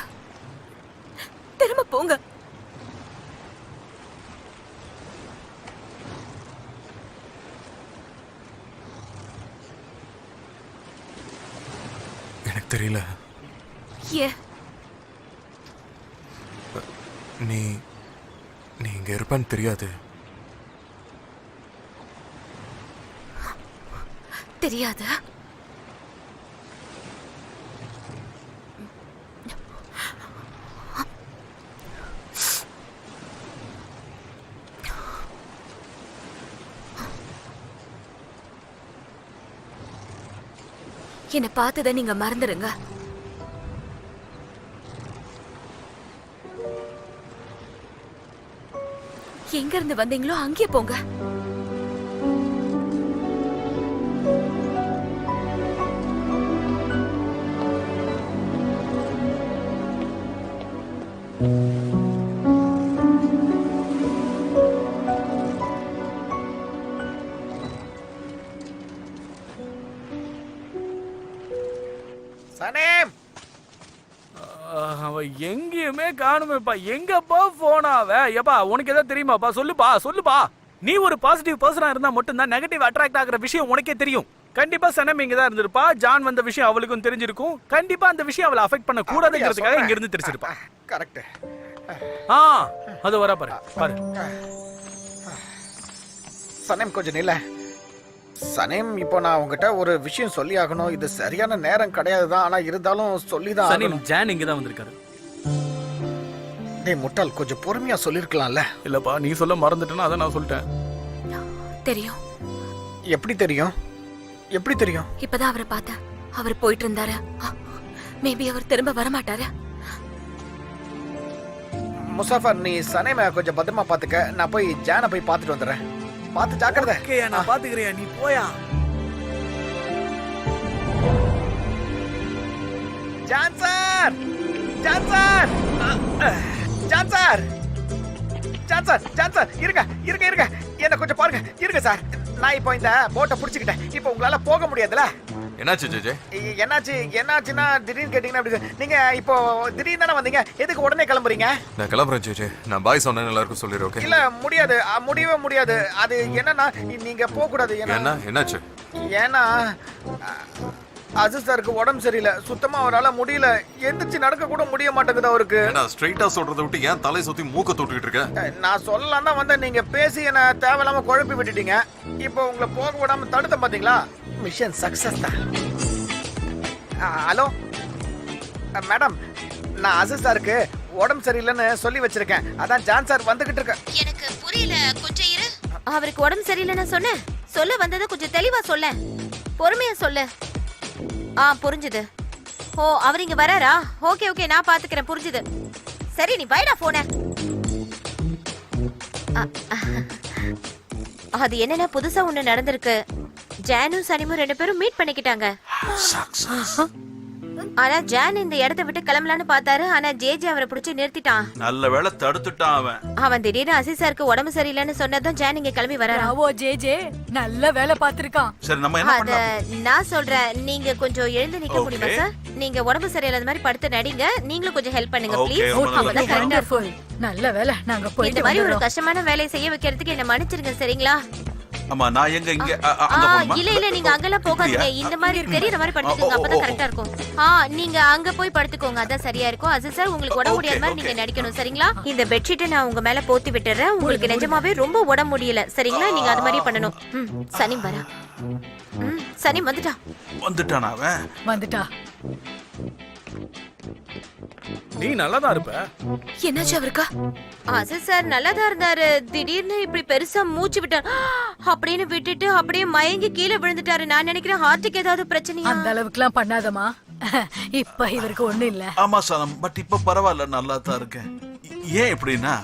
திரும்ப போங்க. எனக்கு தெரியல. ஏ நீ இங்க இருப்பேன்னு தெரியாது. தெரியாத? என்னை பார்த்ததை நீங்க மறந்துடுங்க. எங்க இருந்து வந்தீங்களோ அங்கே போங்க. சனேம் அவ எங்கேயுமே காணுமேப்பா. எங்கப்பா போனாவ? ஏப்பா உனக்கு ஏதாவது தெரியுமாப்பா? சொல்லுப்பா சொல்லுப்பா. நீ ஒரு பாசிட்டிவ் பர்சனா இருந்தா மட்டும்தான் நெகட்டிவ் அட்ராக்ட் ஆகுற விஷயம் உனக்கே தெரியும். கண்டிப்பா சனம் இங்க தான் இருந்திருப்பா. ஜான் வந்த விஷயம் அவளுக்கும் தெரிஞ்சிருக்கும். கண்டிப்பா அந்த விஷயம் அவளை அஃபெக்ட் பண்ண கூடாதுங்கிறதுக்காக இங்க இருந்து தெரிஞ்சிருப்பா. கரெக்ட். அது வரா பாரு பாரு. சனேம் கொஞ்சம் நில்ல. சனேம், இப்போ நான் உங்ககிட்ட ஒரு விஷயம் சொல்லி ஆகணும். இது சரியான நேரம் கிடையாது தான், ஆனா இருந்தாலும் சொல்லிதான் சனீம், ஜான் இங்க தான் வந்திருக்காரு. டேய் முட்டாள், கொஞ்சம் பொறுமையா சொல்லிருக்கலாம்ல. இல்லப்பா, நீ சொல்ல மறந்துட்டேன்னா அதை நான் சொல்லிட்டேன். தெரியும். எப்படி தெரியும்? எப்படி தெரியும்? இப்பதான் அவரை பார்த்தேன். அவர் போயிட்டு இருந்தாரு. மேபி அவர் திரும்ப வரமாட்டாரு. முசாஃபர், நீ சனேம கொஞ்சம் பத்திரமா பாத்துக்க. நான் போய் ஜானை போய் பார்த்துட்டு வந்துடுறேன். பார்த்து ஜாக்கிரதை. ஓகேயா, நான் பாத்துக்கிறேன். நீ போயா. John sir, John sir, John sir, John sir, John sir, இருங்க இருங்க இருங்க, என்ன கொஞ்சம் பாருங்க. இருங்க சார், நான் இப்போ இந்த போட்டை புடிச்சுக்கிட்டேன். இப்போ உங்களால போக முடியாதுல. என்னாச்சு ஜெஜே? என்னாச்சுன்னா திடீர்னு கேட்டீங்கன்னா அப்படி. நீங்க இப்போ திடீர்னு தானே வந்தீங்க, எதுக்கு உடனே கிளம்புறீங்க? நான் கிளம்புறேன் ஜெஜே. நான் பாய் சொன்னேன்னு எல்லாருக்கும் சொல்லிடு. ஓகே? இல்ல முடியாது, முடியவே முடியாது. அது என்னன்னா நீங்க போக கூடாது. என்னாச்சு? ஏன்னா அஜித் சாருக்கு உடம்பு சரியில்லை. சுத்தமா அவரால முடியல. எந்திரிச்சு நடக்க கூட முடிய மாட்டேங்குது அவருக்கு. ஸ்ட்ரைட்டா சொல்றதை விட்டு ஏன் தலை சுத்தி மூக்க தொட்டுக்கிட்டு இருக்க? நான் சொல்லலாம் தான் வந்தேன். நீங்க பேசி என்ன தேவையில்லாம குழப்பி விட்டுட்டீங்க. இப்போ உங்களை போக விடாம தடுத்த பாத்தீங்களா? மிஷன் சக்சஸ் தான். ஹலோ மேடம், நான் அஜித் சாருக்கு உடம்பு சரியில்லைன்னு சொல்லி வச்சிருக்கேன். அதான் ஜான் சார் வந்துகிட்டு இருக்க. எனக்கு புரியல, கொஞ்சம் இரு. அவருக்கு உடம்பு சரியில்லைன்னு சொன்னேன். சொல்ல வந்ததை கொஞ்சம் தெளிவா சொல்ல, பொறுமையா சொல்லு. புரிஞ்சுது. ஓ, அவர் இங்க வராரா? ஓகே ஓகே, நான் பாத்துக்கிறேன். புரிஞ்சுது. சரி, நீ வைடா போன. அது என்னன்னா புதுசா ஒண்ணு நடந்திருக்கு. ஜானும் சனிமும் 2 பேரும் மீட் பண்ணிக்கிட்டாங்க. ஆனா ஜான் இந்த இடத்தை விட்டு கிளம்பலான்னு பார்த்தாரு. ஆனா ஜேஜே அவரை பிடிச்சி நிறுத்திட்டான். நல்ல வேளை தடுத்துட்டான் அவன். அவன் திடீர்னு அசீஸ் சாருக்கு உடம்பு சரியில்லைன்னு சொன்னதும் ஜான் இங்க கிளம்பி வராரு. ஓ ஜே நல்ல வேலை பார்த்திருக்கான். சரி நம்ம என்ன அத பண்ணலாம்? நான் சொல்றேன், நீங்க கொஞ்சம் எழுந்து நிக்க முடியுமா சார்? நீங்க உடம்பு சரியில்லாத மாதிரி படுத்து நடிங்க. நீங்களும் கொஞ்சம் ஹெல்ப் பண்ணுங்க Okay, ப்ளீஸ். ரொம்ப நல்லது. அப்பதான் கரெக்டா இருக்கும். நல்ல வேலை நாங்க இந்த போயிட்டு மாதிரி ஒரு வந்துடுறோம். கஷ்டமான வேலையை செய்ய வைக்கிறதுக்கு என்ன மன்னிச்சிருங்க சரிங்களா? ஆமா நான் எங்க இங்க அங்க போணுமா? இல்ல நீங்க அங்கெல்லாம் போகாதீங்க. இந்த மாதிரி தெரியற மாதிரி படுத்துக்கோங்க. அப்பதான் கரெக்டா இருக்கும். நீங்க அங்க போய் படுத்துக்கோங்க. அதான் சரியா இருக்கும். அசீஸ் சார் உங்களுக்கு உடம்பு முடியாத மாதிரி நீங்க நடிக்கணும் சரிங்களா? இந்த பெட்ஷீட்டை நான் உங்க மேல போத்தி விட்டுறேன். உங்களுக்கு நிஜமாவே ரொம்ப உடம்பு முடியல சரிங்களா? நீங்க அது மாதிரி பண்ணணும். சனி வரா. சனி வந்துட்டானா அவன்? வந்துட்டா. நீ நல்லாதான் இருப்ப. என்னாச்சு அவருக்கா? அசீஸ் சார் நல்லாதான் இருந்தாரு. திடீர்னு இப்படி பெருசா மூச்சு விட்டார் அப்படின்னு விட்டுட்டு அப்படியே மயங்கி கீழே விழுந்துட்டாரு. நான் நினைக்கிறேன் ஹார்ட்டுக்கு ஏதாவது பிரச்சனையா? அந்த அளவுக்குலாம் பண்ணாதமா. இப்ப இவருக்கு ஒண்ணு இல்ல. ஆமா சனம், பட் இப்ப பரவாயில்ல, நல்லா தான் இருக்கேன். ஏன் இப்படின்னா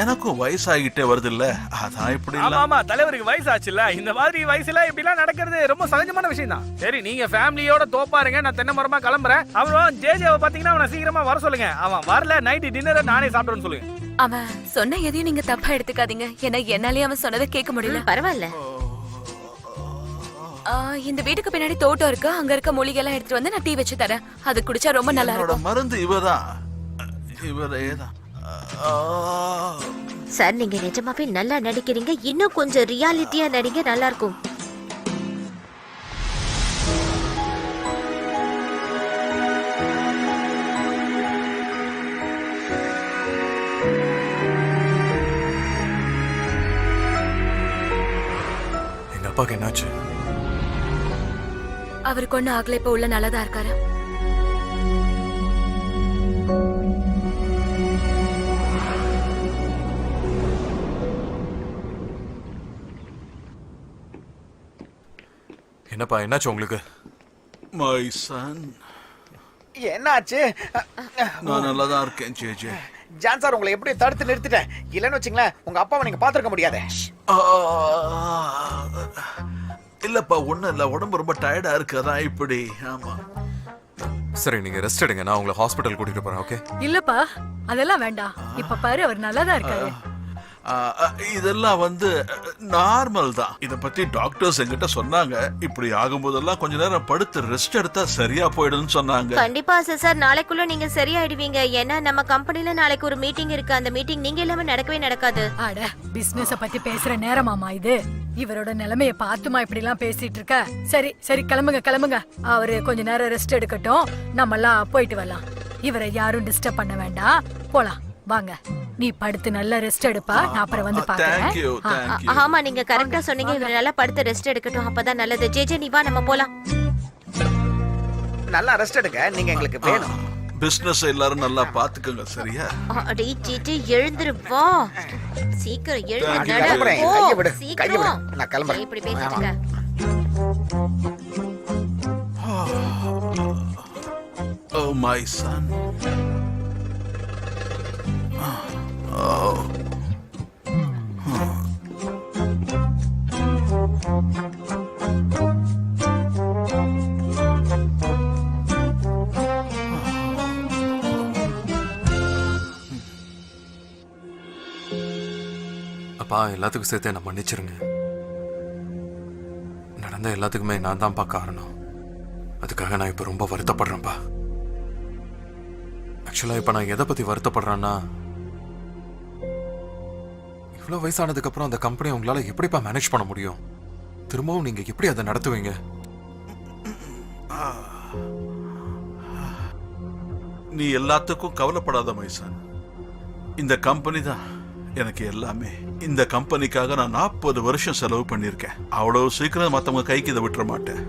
எனக்கும் வயசாகிட்டே வருது இல்ல, அதான் இப்படி இல்ல. ஆமா தலைவருக்கு வயசாச்சுல்ல. இந்த மாதிரி வயசுல இப்படி எல்லாம் நடக்கிறது ரொம்ப சகஜமான விஷயம் தான். சரி நீங்க ஃபேமிலியோட தோப்பாருங்க. நான் தென்னை மரமா கிளம்புறேன். அவன் ஜேஜேவை பாத்தீங்கன்னா அவனை சீக்கிரமா வர சொல்லுங்க. அவன் வரல நைட் டின்னரை நானே சாப்பிடுறேன்னு சொல்லுங்க. அவன் சொன்ன எதையும் நீங்க தப்பா எடுத்துக்காதீங்க. ஏன்னா என்னாலே அவன் சொன்னதை கேட்க முடியல. பரவாயில்ல. இந்த வீட்டுக்கு பின்னாடி தோட்டம் இருக்கு. அங்க இருக்க மூலிகை எல்லாம் எடுத்துட்டு வந்து நான் டீ வச்சு தரேன். அது குடிச்சா ரொம்ப நல்லா என்னோட இருக்கும். மருந்து இவரேதான். சார் நீங்க நிஜமாவே நல்லா நடிக்கிறீங்க. இன்னும் கொஞ்சம் ரியாலிட்டியா நடிங்க, நல்லா இருக்கும். எங்க அப்பாக்கு என்னாச்சு? அவருக்கு ஒண்ணு ஆகல. இப்ப உள்ள நல்லாதான் இருக்காரு. என்னப்பா என்னாச்சு உங்களுக்கு? மை சன், என்னாச்சு? நான் நல்லா தான் இருக்கேன் ஜேஜே. ஜான் சார் உங்களை எப்படி தடுத்து நிறுத்திட்டேன். இல்லன்னு வச்சுங்களேன் உங்க அப்பாவை நீங்க பாத்துருக்க முடியாதே. இல்லப்பா ஒண்ணும் இல்ல, உடம்பு ரொம்ப டயர்டா இருக்கு, அதான் இப்படி. ஆமா சரி நீங்க ரெஸ்ட் எடுங்க, நான் உங்களை ஹாஸ்பிட்டல் கூட்டிட்டு போறேன். ஓகே? இல்லப்பா அதெல்லாம் வேண்டாம். இப்ப பாரு அவர் நல்லாதான் இருக்காரு. இதெல்லாம் நார்மல் தான். இத பத்தி டாக்டர்ஸ் என்கிட்ட சொன்னாங்க. இப்படி ஆகும்போதெல்லாம் கொஞ்ச நேரம் படுத்து ரெஸ்ட் எடுத்தா சரியா போயிடும்னு சொன்னாங்க. கண்டிப்பா சார் நாளைக்குள்ள நீங்க சரியாயிடுவீங்க. ஏன்னா நம்ம கம்பெனில நாளைக்கு ஒரு மீட்டிங் இருக்கு. அந்த மீட்டிங் நீங்க இல்லாம நடக்கவே நடக்காது. அட பிசினஸ பத்தி பேசுற நேரமாமா இது? இவரோட நிலைமைய பார்த்துமா இப்படி எல்லாம் பேசிட்டு இருக்க? சரி சரி கிளம்புங்க. அவரு கொஞ்ச நேரம் ரெஸ்ட் எடுக்கட்டும். நம்ம எல்லாம் போயிட்டு வரலாம். இவரை யாரும் டிஸ்டர்ப் பண்ண வேண்டாம். போலாம் வாங்க. நீ படுத்து நல்லா ரெஸ்ட் எடுப்பா. நான் அப்புறம் வந்து பாக்குறேன். ஆமா நீங்க கரெக்டா சொன்னீங்க. இவர் நல்லா படுத்து ரெஸ்ட் எடுக்கட்டும். அப்பதான் நல்லது. ஜேஜே நீ வா, நம்ம போலாம். நல்லா ரெஸ்ட் எடுங்க. நீங்க எங்களுக்கு வேணும். பிசினஸ் எல்லாரும் நல்லா பாத்துக்கோங்க சரியா? அடே ஜேஜே எழுந்துரு வா. சீக்கிரம் எழுந்து கையை விடு. சீக்கிரம். நான் கிளம்புறேன். இப்படி பேசிட்டு Oh my son. அப்பா எல்லாத்துக்கும் சேர்த்து என்ன மன்னிச்சிருங்க. நடந்த எல்லாத்துக்குமே நான் தான்ப்பா காரணம். அதுக்காக நான் இப்ப ரொம்ப வருத்தப்படுறேன்ப்பா. ஆக்சுவலா இப்ப நான் எதை பத்தி வருத்தப்படுறேன்னா, இவ்வளவு வயசானதுக்கு அப்புறம் அந்த கம்பெனி உங்களால எப்படிப்பா மேனேஜ் பண்ண முடியும்? திரும்பவும் நீங்க எப்படி அதை நடத்துவீங்க? நீ எல்லாத்துக்கும் கவலைப்படாத மைசன். இந்த கம்பெனி தான் எனக்கு எல்லாமே. இந்த கம்பெனிக்காக நான் 40 வருஷம் செலவு பண்ணிருக்கேன். அவ்வளவு சீக்கிரம் மத்தவங்க கைக்கு இதை விட்டுற மாட்டேன்.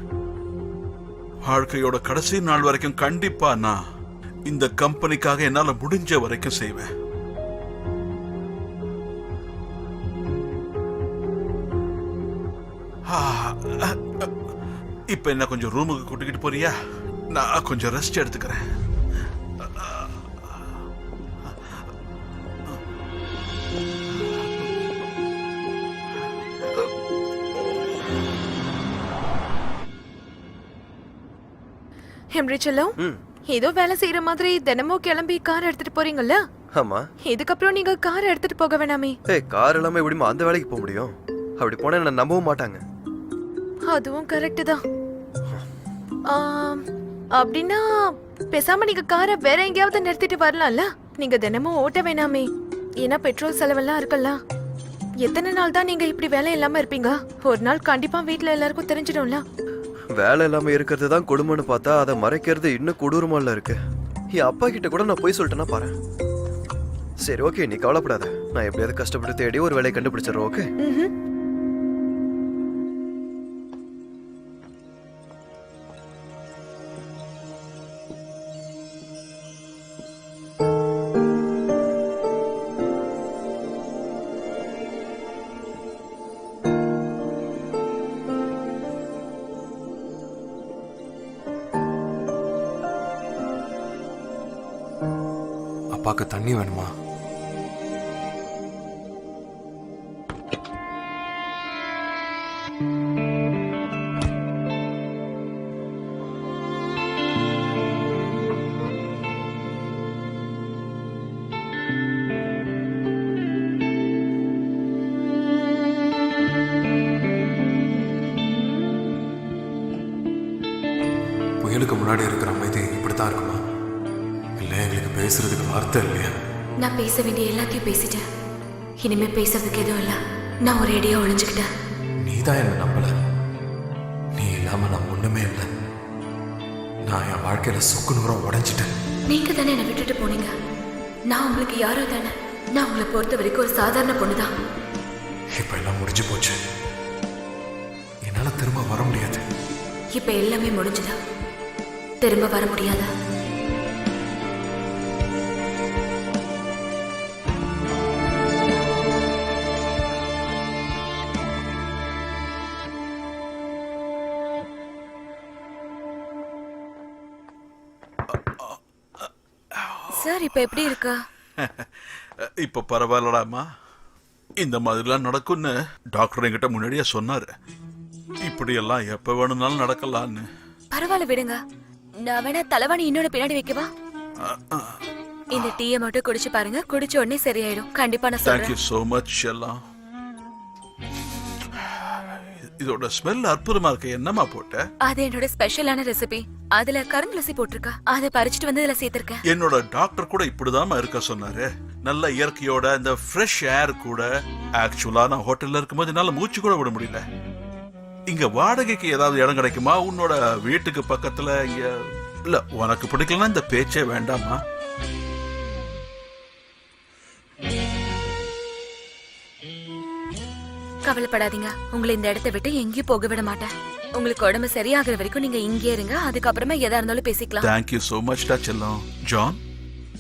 வாழ்க்கையோட கடைசி நாள் வரைக்கும் கண்டிப்பா நான் இந்த கம்பெனிக்காக என்னால முடிஞ்ச வரைக்கும் செய்வேன். இப்ப என்ன கொஞ்சம் ரூமுக்கு கூட்டிக்கிட்டு போறியா? நான் கொஞ்சம் ரெஸ்ட் எடுத்துக்கிறேன். ஹெம்ரி செல்லம், ஏதோ வேலை செய்யற மாதிரி தினமும் கிளம்பி கார் எடுத்துட்டு போறீங்கல்ல? ஆமா. இதுக்கப்புறம் நீங்க கார் எடுத்துட்டு போக வேணாமே? ஏய், கார் இல்லாம எப்படிமா அந்த வேலைக்கு போக முடியும்? அப்படி போனா என்ன நம்பவும் மாட்டாங்க. அதுவும் கரெக்ட் தான். அப்படின்னா பேசாம நீங்க காரை வேற எங்கேயாவது நிறுத்திட்டு வரலாம்ல? நீங்க தினமும் ஓட்ட வேணாமே, ஏன்னா பெட்ரோல் செலவெல்லாம் இருக்குல்ல. எத்தனை நாள் தான் நீங்க இப்படி வேலை இல்லாம இருப்பீங்க? ஒரு நாள் கண்டிப்பா வீட்ல எல்லாருக்கும் தெரிஞ்சிடும்ல. வேலை இல்லாம இருக்கிறது தான் கொடுமைன்னு பார்த்தா அதை மறைக்கிறது இன்னும் கொடூரமால இருக்கு. என் அப்பா கிட்ட கூட நான் போய் சொல்லிட்டேன்னா பாரு. சரி ஓகே, நீ கவலைப்படாத, நான் எப்படியாவது கஷ்டப்பட்டு தேடி ஒரு வேலையை கண்டுபிடிச்சிடுறேன். ஓகே? அப்பாக்கு தண்ணி வேணுமா? புயலுக்கு முன்னாடி இருக்கிற அமைதி இப்படித்தான் இருக்குமா? இல்ல எங்களுக்கு பேசுறதுக்கு வார்த்தை இல்லையா? நான் பேச வேண்டிய எல்லாத்தையும் பேசிட்டேன். இனிமே பேசுறதுக்கு எதுவும் இல்ல. நான் ஒரு அடியா ஒளிஞ்சுக்கிட்டேன். நீ தான் என்ன நம்பல. நீ இல்லாம நான் ஒண்ணுமே இல்லை. நான் என் வாழ்க்கையில சொக்கு நூறம் உடைஞ்சிட்டேன். நீங்க தானே என்னை விட்டுட்டு போனீங்க. நான் உங்களுக்கு யாரோ தானே. நான் உங்களை பொறுத்த வரைக்கும் ஒரு சாதாரண பொண்ணுதான். இப்ப எல்லாம் முடிஞ்சு போச்சு. என்னால திரும்ப வர முடியாது. இப்ப எல்லாமே முடிஞ்சுதா? திரும்ப வர முடியாதா? சார், இப்ப எப்படி இருக்கா? இப்ப பரவாயில்லடாமா. இந்த மாதிரிலாம் நடக்கும்னு டாக்டர் என்கிட்ட முன்னாடியே சொன்னாரு. இப்படி எல்லாம் எப்ப வேணும்னாலும் நடக்கலான்னு. பரவாயில்ல விடுங்க. நான் வேணா தலைவாணி இன்னொன்னு பின்னாடி வைக்கவா? இந்த டீயை மட்டும் குடிச்சு பாருங்க. குடிச்ச உடனே சரியாயிடும். கண்டிப்பா நான் Thank you சொல்றேன். so much எல்லாம். இதோட ஸ்மெல் அற்புதமா இருக்கு. என்னமா போட்ட? அது என்னோட ஸ்பெஷலான ரெசிபி. அதுல கருந்துளசி போட்டிருக்கா. அதை பறிச்சுட்டு வந்து இதுல சேர்த்திருக்கேன். என்னோட டாக்டர் கூட இப்படிதாம்மா இருக்க சொன்னாரு. நல்ல இயற்கையோட இந்த ஃப்ரெஷ் ஏர் கூட. ஆக்சுவலா நான் ஹோட்டல்ல இருக்கும்போது என்னால மூச்சு கூட விட முடியல. இங்க வாடகைக்கு ஏதாவது இடம் கிடைக்குமா? உன்னோட வீட்டுக்கு பக்கத்துல இங்க இல்ல. உனக்கு பிடிக்கலன்னா இந்த பேச்சே வேண்டாமா? கவலைப்படாதீங்க. உங்களை இந்த இடத்தை விட்டு எங்கேயும் போக விட மாட்டேன். உங்களுக்கு உடம்பு சரியாகிற வரைக்கும் நீங்க இங்கே இருங்க. அதுக்கப்புறமா எதா இருந்தாலும் பேசிக்கலாம். தேங்க்யூ சோ மச் டா செல்லம். ஜான்,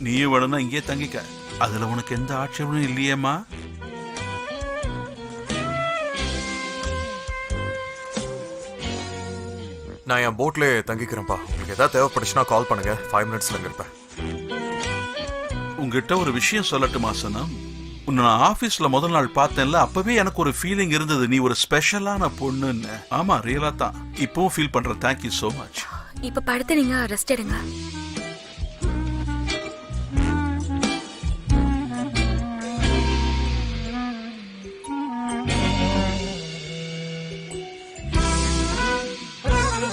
நீயும் வேணும்னா இங்கே தங்கிக்க. அதுல உனக்கு எந்த ஆட்சேபனும் இல்லையேம்மா? நான் என் போட்லயே தங்கிக்கிறேன்ப்பா. உங்களுக்கு ஏதாவது தேவைப்படுச்சுன்னா கால் பண்ணுங்க. 5 மினிட்ஸ்ல இருப்பேன். உங்ககிட்ட ஒரு விஷயம் சொல்லட்டுமா சனம்? உன்னை நான் ஆபீஸ்ல முதல் நாள் பார்த்தேன்ல, அப்பவே எனக்கு ஒரு ஃபீலிங் இருந்தது. நீ ஒரு ஸ்பெஷலான பொண்ணுன்னு. ஆமா, ரியலா தான் இப்பவும் ஃபீல் பண்றேன். Thank you so much. இப்ப படுத்து நீங்க ரெஸ்ட் எடுங்க.